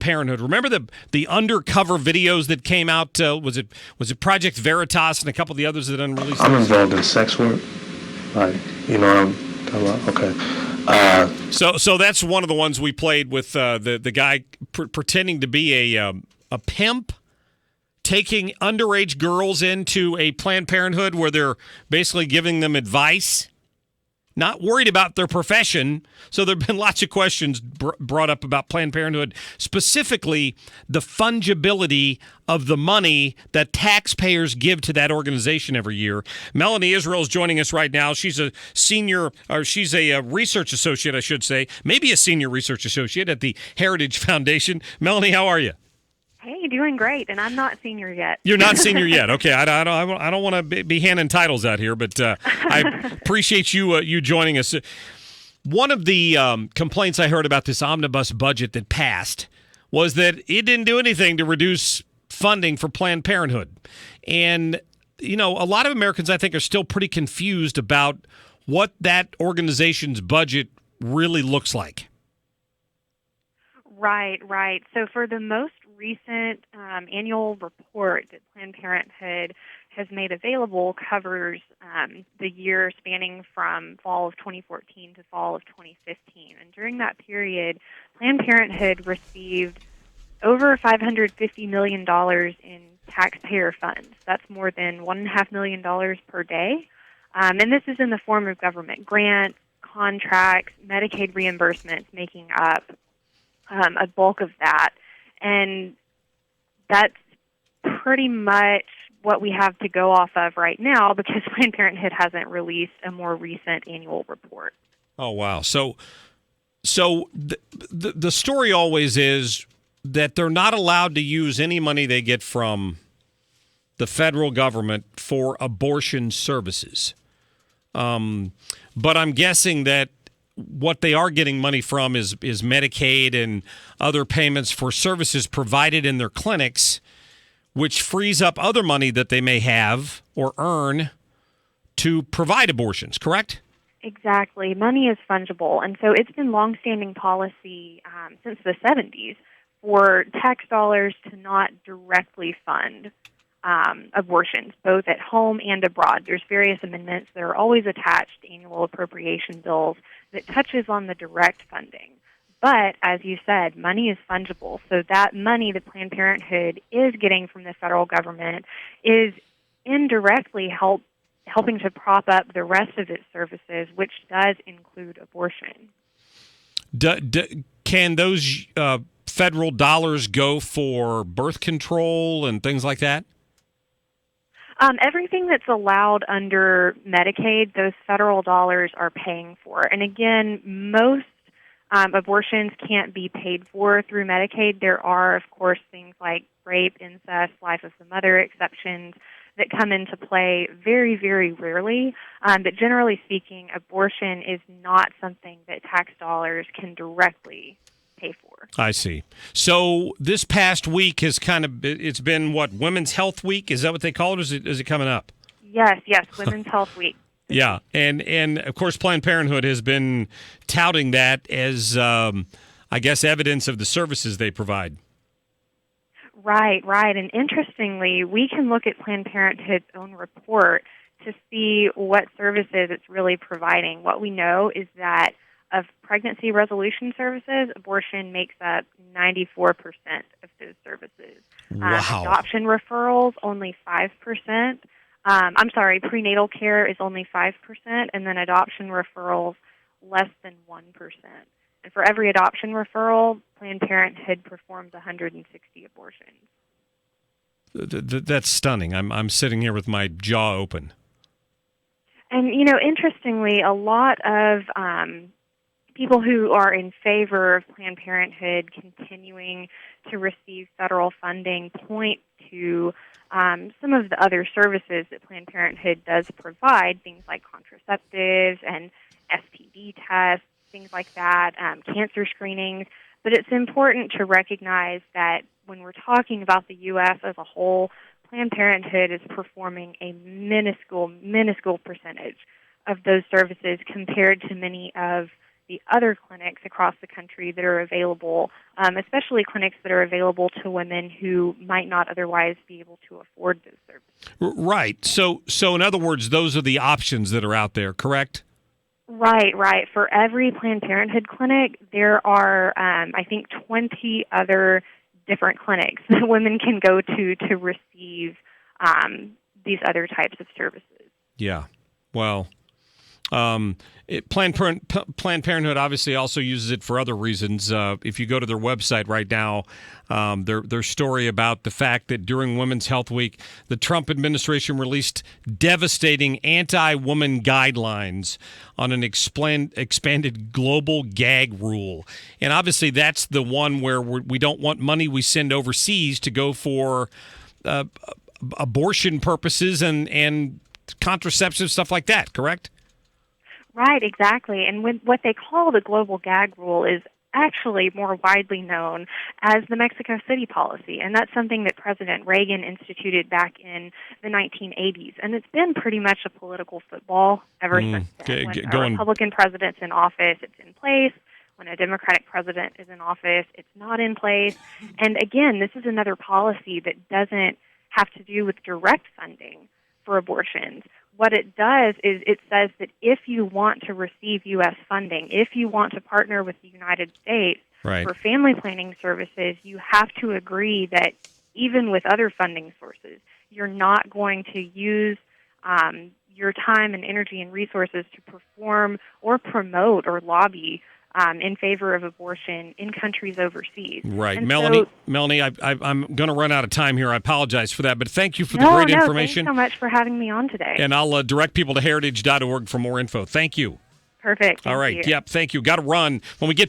Parenthood. Remember the undercover videos that came out? Was it Project Veritas and a couple of the others that unreleased? I'm involved in sex work. Like, you know what I'm talking about? Okay. So that's one of the ones we played with the guy pretending to be a pimp, taking underage girls into a Planned Parenthood where they're basically giving them advice, not worried about their profession. So there have been lots of questions brought up about Planned Parenthood, specifically the fungibility of the money that taxpayers give to that organization every year. Melanie Israel is joining us right now. She's a research associate, I should say, maybe a senior research associate at the Heritage Foundation. Melanie, how are you? Hey, doing great, and I'm not senior yet. You're not senior yet. Okay, I don't want to be handing titles out here, but I appreciate you joining us. One of the complaints I heard about this omnibus budget that passed was that it didn't do anything to reduce funding for Planned Parenthood. And, you know, a lot of Americans, I think, are still pretty confused about what that organization's budget really looks like. Right. So for the most recent annual report that Planned Parenthood has made available covers the year spanning from fall of 2014 to fall of 2015. And during that period, Planned Parenthood received over $550 million in taxpayer funds. That's more than $1.5 million per day. And this is in the form of government grants, contracts, Medicaid reimbursements making up a bulk of that. And that's pretty much what we have to go off of right now because Planned Parenthood hasn't released a more recent annual report. Oh, wow. So the story always is that they're not allowed to use any money they get from the federal government for abortion services. But I'm guessing that what they are getting money from is Medicaid and other payments for services provided in their clinics, which frees up other money that they may have or earn to provide abortions, correct? Exactly. Money is fungible, and so it's been longstanding policy since the 70s for tax dollars to not directly fund abortions, both at home and abroad. There's various amendments that are always attached to annual appropriation bills that touches on the direct funding. But, as you said, money is fungible. So that money that Planned Parenthood is getting from the federal government is indirectly helping to prop up the rest of its services, which does include abortion. Can those federal dollars go for birth control and things like that? Everything that's allowed under Medicaid, those federal dollars are paying for. And again, most abortions can't be paid for through Medicaid. There are, of course, things like rape, incest, life of the mother exceptions that come into play very, very rarely. But generally speaking, abortion is not something that tax dollars can directly pay for. I see. So this past week has it's been what, Women's Health Week? Is that what they call it, or is it coming up? Yes, Women's Health Week. Yeah, and of course Planned Parenthood has been touting that as, I guess, evidence of the services they provide. Right. And interestingly, we can look at Planned Parenthood's own report to see what services it's really providing. What we know is that of pregnancy resolution services, abortion makes up 94% of those services. Wow. Adoption referrals, only 5%. Prenatal care is only 5%, and then adoption referrals, less than 1%. And for every adoption referral, Planned Parenthood performs 160 abortions. That's stunning. I'm sitting here with my jaw open. And, interestingly, a lot of people who are in favor of Planned Parenthood continuing to receive federal funding point to some of the other services that Planned Parenthood does provide, things like contraceptives and STD tests, things like that, cancer screenings. But it's important to recognize that when we're talking about the U.S. as a whole, Planned Parenthood is performing a minuscule percentage of those services compared to many of the other clinics across the country that are available, especially clinics that are available to women who might not otherwise be able to afford those services. Right. So in other words, those are the options that are out there, correct? Right. For every Planned Parenthood clinic, there are, I think, 20 other different clinics that women can go to receive these other types of services. Yeah. Well, Planned Parenthood obviously also uses it for other reasons. If you go to their website right now, their story about the fact that during Women's Health Week, the Trump administration released devastating anti-woman guidelines on an expanded global gag rule. And obviously that's the one where we don't want money we send overseas to go for abortion purposes and contraceptive, stuff like that, correct? Right, exactly. And what they call the global gag rule is actually more widely known as the Mexico City policy. And that's something that President Reagan instituted back in the 1980s. And it's been pretty much a political football ever since then. When a Republican president's in office, it's in place. When a Democratic president is in office, it's not in place. And again, this is another policy that doesn't have to do with direct funding for abortions. What it does is it says that if you want to receive U.S. funding, if you want to partner with the United States for family planning services, you have to agree that even with other funding sources, you're not going to use your time and energy and resources to perform or promote or lobby in favor of abortion in countries overseas. Right. And Melanie, I'm going to run out of time here. I apologize for that, but thank you for the great information. Thanks so much for having me on today. And I'll direct people to heritage.org for more info. Thank you. Perfect. All right. Thank you. Yep. Thank you. Got to run. When we get